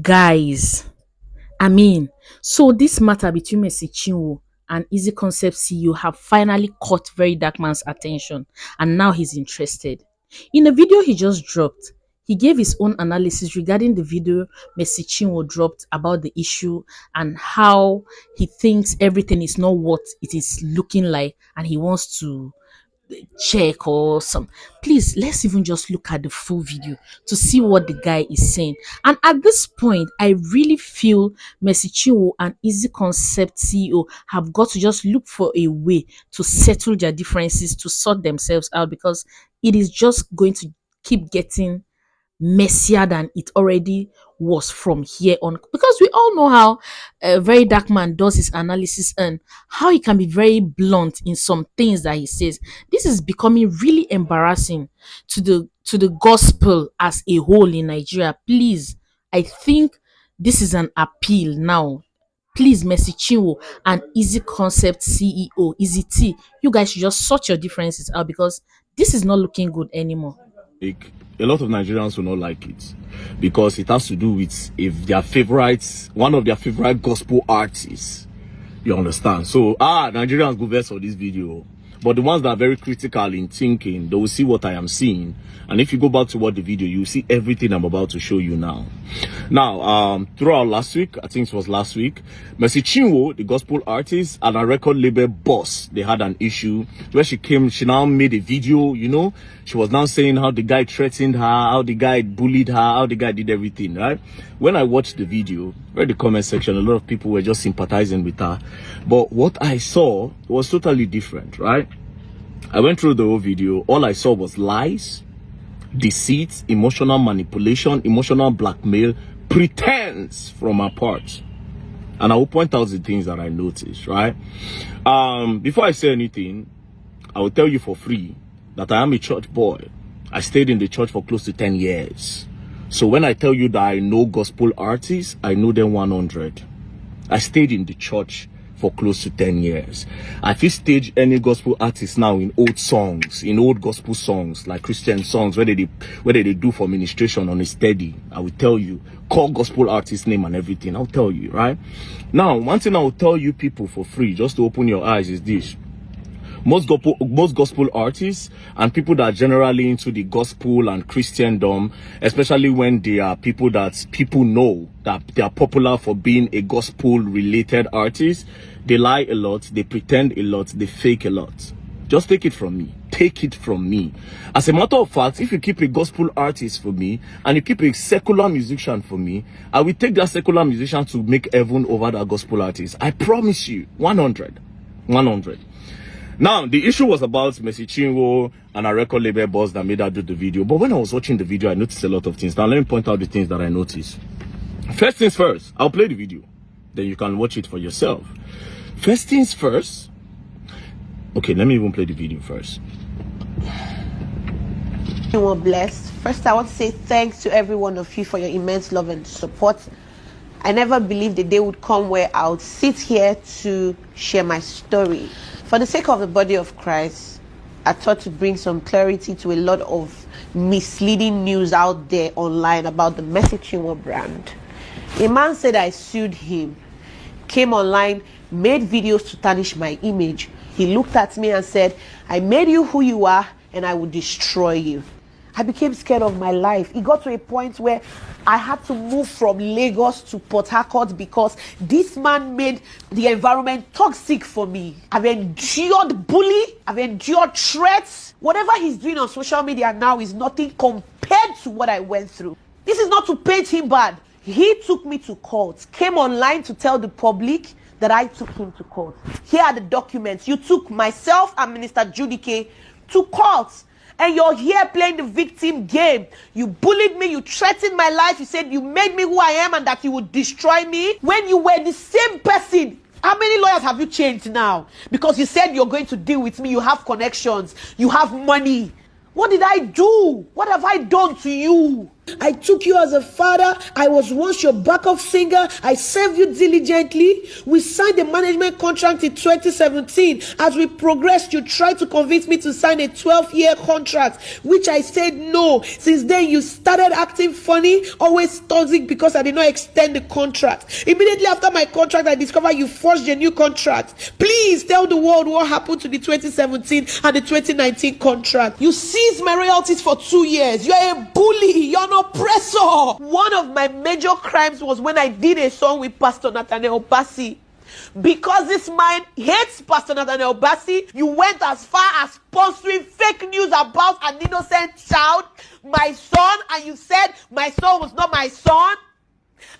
Guys, I mean, so this matter between Mercy Chinwo and Easy Concept CEO have finally caught Very Dark Man's attention, and now he's interested. In a video he just dropped, he gave his own analysis regarding the video Mercy Chinwo dropped about the issue and how he thinks everything is not what it is looking like, and he wants to check or some. Please, let's even just look at the full video to see what the guy is saying. And at this point, I really feel Mercy Chinwo and Easy Concept CEO have got to just look for a way to settle their differences, to sort themselves out, because it is just going to keep getting messier than it already was from here on, because we all know how Very Dark Man does his analysis and how he can be very blunt in some things that he says. This is becoming really embarrassing to the gospel as a whole in Nigeria. Please, I think this is an appeal now. Please, Mercy Chinwo and Easy Concept CEO Easy T, you guys should just sort your differences out, because this is not looking good anymore. A lot of Nigerians will not like it because it has to do with if their favorites, one of their favorite gospel artists. You understand? So Nigerians go verse for this video. But the ones that are very critical in thinking, they will see what I am seeing. And if you go back to what the video, you will see everything I'm about to show you now. Now, throughout last week, I think it was last week, Mercy Chinwo, the gospel artist, and a record label boss, they had an issue where she now made a video, you know. She was now saying how the guy threatened her, how the guy bullied her, how the guy did everything, right? When I watched the video, read the comment section, a lot of people were just sympathizing with her. But what I saw was totally different, right? I went through the whole video. All I saw was lies, deceit, emotional manipulation, emotional blackmail, pretense from her part. And I will point out the things that I noticed, right? Before I say anything, I will tell you for free that I am a church boy. I stayed in the church for close to 10 years. So when I tell you that I know gospel artists, I know them 100. I stayed in the church for close to 10 years. I feel stage any gospel artist now in old songs, in old gospel songs, like Christian songs, where they do for ministration on a steady. I will tell you, call gospel artist name and everything. I'll tell you, right? Now, one thing I will tell you people for free, just to open your eyes, is this. Most gospel artists and people that are generally into the gospel and Christendom, especially when they are people that people know that they are popular for being a gospel related artist, they lie a lot, they pretend a lot, they fake a lot. Just take it from me. Take it from me. As a matter of fact, if you keep a gospel artist for me and you keep a secular musician for me, I will take that secular musician to make heaven over that gospel artist. I promise you, 100. 100. Now, the issue was about Mercy Chinwo and a record label boss that made her do the video. But when I was watching the video, I noticed a lot of things. Now, let me point out the things that I noticed. First things first, I'll play the video. Then you can watch it for yourself. First things first. Okay, let me even play the video first. You were blessed. First, I want to say thanks to every one of you for your immense love and support. I never believed the day would come where I would sit here to share my story. For the sake of the body of Christ, I thought to bring some clarity to a lot of misleading news out there online about the Mercy Chinwo brand. A man said I sued him, came online, made videos to tarnish my image. He looked at me and said, I made you who you are and I will destroy you. I became scared of my life. It got to a point where I had to move from Lagos to Port Harcourt because this man made the environment toxic for me. I've endured bully. I've endured threats. Whatever he's doing on social media now is nothing compared to what I went through. This is not to paint him bad. He took me to court, came online to tell the public that I took him to court. Here are the documents. You took myself and Minister Judike to court. And you're here playing the victim game. You bullied me, you threatened my life, you said you made me who I am and that you would destroy me. When you were the same person, how many lawyers have you changed now? Because you said you're going to deal with me, you have connections, you have money. What did I do? What have I done to you? I took you as a father. I was once your backup singer. I served you diligently. We signed a management contract in 2017. As we progressed, you tried to convince me to sign a 12-year contract, which I said no. Since then, you started acting funny, always toxic because I did not extend the contract. Immediately after my contract, I discovered you forged a new contract. Please tell the world what happened to the 2017 and the 2019 contract. You seized my royalties for 2 years. You're a bully. You're an oppressor. One of my major crimes was when I did a song with Pastor Nathaniel Bassi. Because this man hates Pastor Nathaniel Bassi, you went as far as sponsoring fake news about an innocent child, my son, and you said my son was not my son.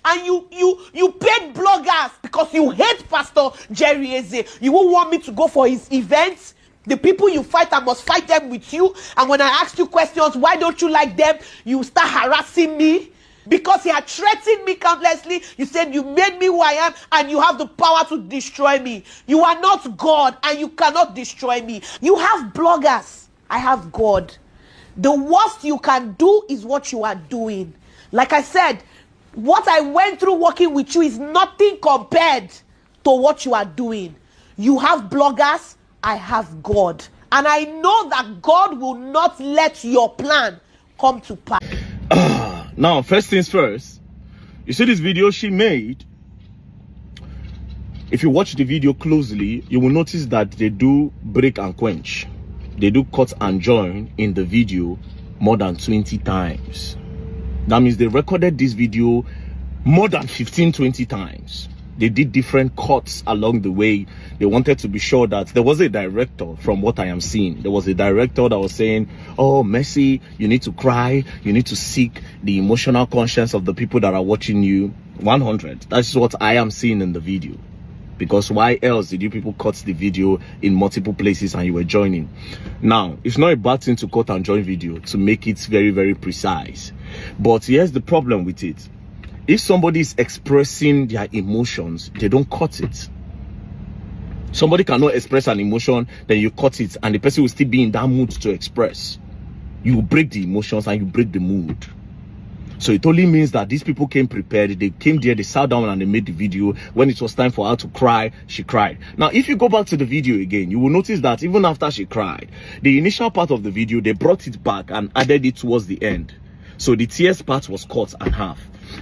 And you paid bloggers because you hate Pastor Jerry Eze. You won't want me to go for his events. The people you fight, I must fight them with you. And when I ask you questions, why don't you like them? You start harassing me. Because he had threatened me countlessly. You said you made me who I am and you have the power to destroy me. You are not God and you cannot destroy me. You have bloggers. I have God. The worst you can do is what you are doing. Like I said, what I went through working with you is nothing compared to what you are doing. You have bloggers. I have God. And I know that God will not let your plan come to pass. Now, first things first, you see this video she made. If you watch the video closely, you will notice that they do break and quench. They do cut and join in the video more than 20 times. That means they recorded this video more than 15-20 times. They did different cuts along the way. They wanted to be sure that there was a director. From what I am seeing, there was a director that was saying, oh, Mercy, you need to cry, you need to seek the emotional conscience of the people that are watching you. 100. That's what I am seeing in the video. Because why else did you people cut the video in multiple places and you were joining? Now, it's not a bad thing to cut and join video to make it very, very precise. But here's the problem with it. If somebody is expressing their emotions, they don't cut it. Somebody cannot express an emotion, then you cut it, and the person will still be in that mood to express. You break the emotions and you break the mood. So it only means that these people came prepared. They came there, they sat down and they made the video. When it was time for her to cry, she cried. Now, if you go back to the video again, you will notice that even after she cried, the initial part of the video, they brought it back and added it towards the end. So the tears part was cut in half.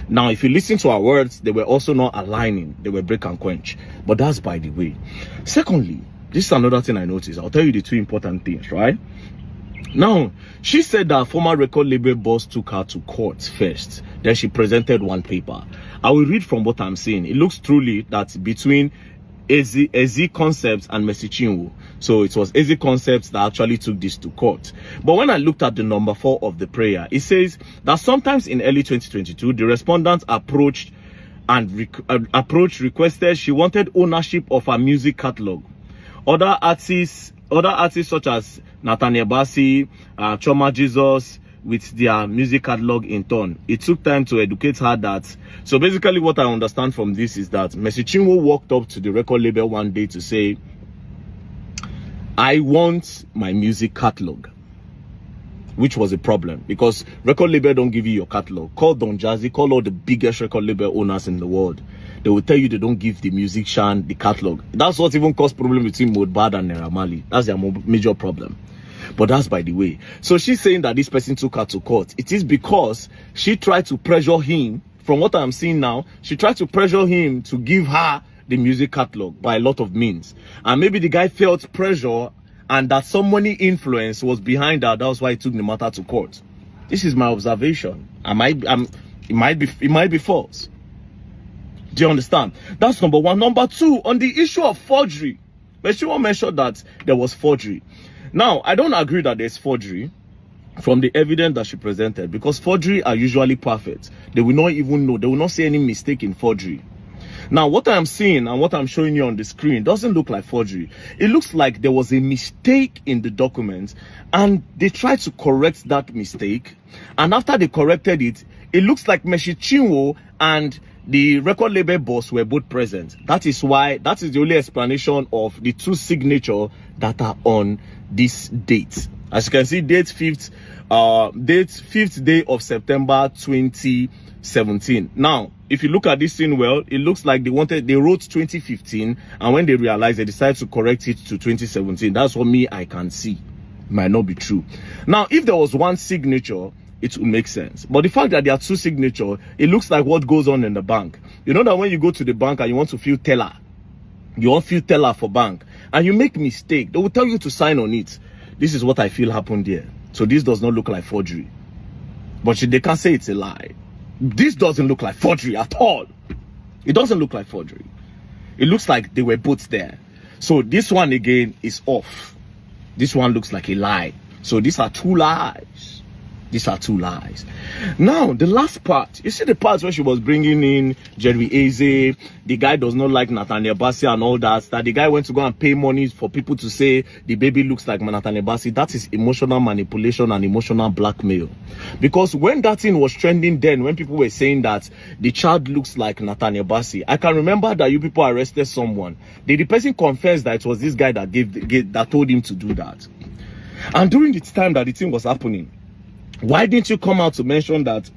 Now, if you listen to our words, they were also not aligning. They were break and quench. But that's by the way. Secondly, this is another thing I noticed. I'll tell you the two important things, right? Now, she said that former record label boss took her to court first. Then she presented one paper. I will read from what I'm saying. It looks truly that between AZ Concepts and Mercy Chinwo. So it was AZ Concepts that actually took this to court. But when I looked at the number 4 of the prayer, it says that sometimes in early 2022, the respondent approached requested she wanted ownership of her music catalog. Other artists such as Nathaniel Bassi, Choma Jesus, with their music catalog in turn. It took time to educate her that. So basically what I understand from this is that Mercy Chinwo walked up to the record label one day to say, I want my music catalog, which was a problem because record label don't give you your catalog. Call Don Jazzy, call all the biggest record label owners in the world. They will tell you they don't give the musician the catalog. That's what even caused problem between Modbad and Naira Marley. That's their major problem. But that's by the way. So she's saying that this person took her to court. It is because she tried to pressure him. From what I'm seeing now, she tried to pressure him to give her the music catalog by a lot of means. And maybe the guy felt pressure and that some money influence was behind that. That's why he took the matter to court. This is my observation. It might be false. Do you understand? That's number one. Number two, on the issue of forgery, Mercy mentioned that there was forgery. Now, I don't agree that there's forgery from the evidence that she presented because forgery are usually perfect. They will not even know. They will not see any mistake in forgery. Now, what I'm seeing and what I'm showing you on the screen doesn't look like forgery. It looks like there was a mistake in the document and they tried to correct that mistake. And after they corrected it, it looks like Mercy Chinwo and the record label boss were both present. That is the only explanation of the two signatures that are on this date. As you can see, date 5th day of September 2017. Now, if you look at this thing well, it looks like they wrote 2015, and when they realized, they decided to correct it to 2017. That's what I can see. Might not be true. Now, if there was one signature, it would make sense. But the fact that there are two signatures, it looks like what goes on in the bank. You know that when you go to the bank and you want to fill teller, you want to fill teller for bank, and you make mistake, they will tell you to sign on it. This is what I feel happened there. So this does not look like forgery. But they can't say it's a lie. This doesn't look like forgery at all. It doesn't look like forgery. It looks like they were both there. So this one again is off. This one looks like a lie. So these are two lies. These are two lies. Now, the last part. You see the part where she was bringing in Jerry Eze. The guy does not like Nathaniel Bassey and all that. That the guy went to go and pay money for people to say the baby looks like Nathaniel Bassey. That is emotional manipulation and emotional blackmail. Because when that thing was trending then, when people were saying that the child looks like Nathaniel Bassey, I can remember that you people arrested someone. Did the person confess that it was this guy that that told him to do that? And during the time that the thing was happening, why didn't you come out to mention that,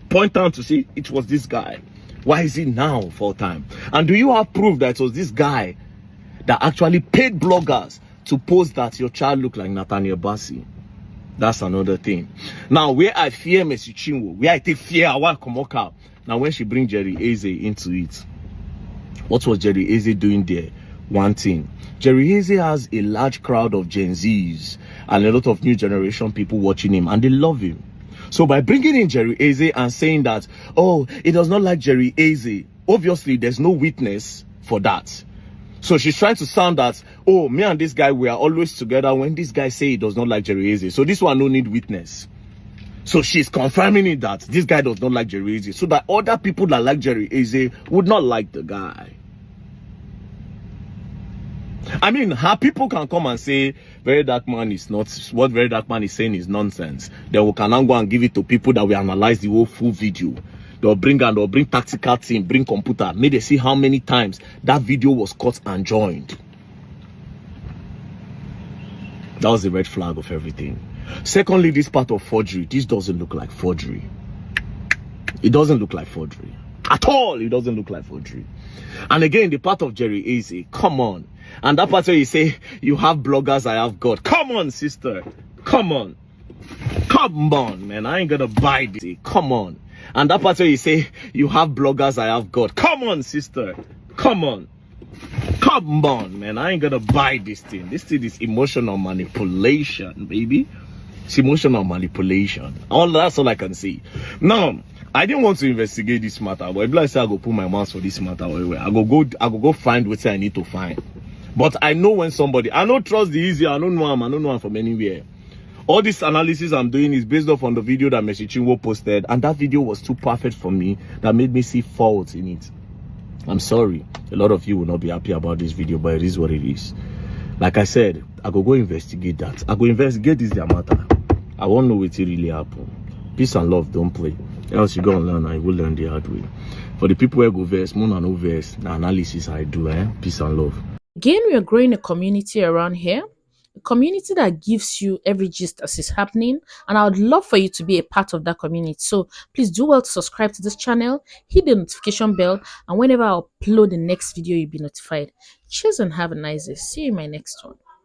point out to see it was this guy? Why is it now full time? And do you have proof that it was this guy that actually paid bloggers to post that your child looked like Nathaniel Bassey? That's another thing. Now, where I fear Mercy Chinwo, where I take fear, I want to come out. Now, when she bring Jerry Eze into it, what was Jerry Eze doing there? One thing. Jerry Eze has a large crowd of Gen Zs and a lot of new generation people watching him, and they love him. So by bringing in Jerry Eze and saying that, oh, it does not like Jerry Eze, obviously there's no witness for that. So she's trying to sound that, oh, me and this guy, we are always together when this guy say he does not like Jerry Eze. So this one no need witness. So she's confirming it that this guy does not like Jerry Eze, so that other people that like Jerry Eze would not like the guy. I mean, how people can come and say VeryDarkMan is not, what VeryDarkMan is saying is nonsense. Then we can now go and give it to people that will analyze the whole full video. They'll bring tactical team, bring computer, may they see how many times that video was cut and joined. That was the red flag of everything. Secondly, this part of forgery, this doesn't look like forgery. It doesn't look like forgery. At all, it doesn't look like forgery. And again, the part of Jerry Eze, come on. And that part where you say, you have bloggers, I have God. Come on, sister. Come on. Come on, man. I ain't gonna buy this. Come on. And that part where you say, you have bloggers, I have God. Come on, sister. Come on. Come on, man. I ain't gonna buy this thing. This thing is emotional manipulation, baby. It's emotional manipulation. That's all I can see. Now, I didn't want to investigate this matter, but if I say I go put my mouth for this matter, I go find what I need to find. But I know when somebody, I don't trust the easy, I don't know him from anywhere. All this analysis I'm doing is based off on the video that Mercy Chinwo posted, and that video was too perfect for me, that made me see faults in it. I'm sorry, a lot of you will not be happy about this video, but it is what it is. Like I said, I go investigate that. I go investigate this their matter. I won't know what really happened. Peace and love, don't play. Else you go and learn, I will learn the hard way. For the people who go verse, more than no verse, the analysis I do, peace and love. Again, we are growing a community around here, a community that gives you every gist as it's happening, and I would love for you to be a part of that community. So please do well to subscribe to this channel, hit the notification bell, and whenever I upload the next video, you'll be notified. Cheers and have a nice day. See you in my next one.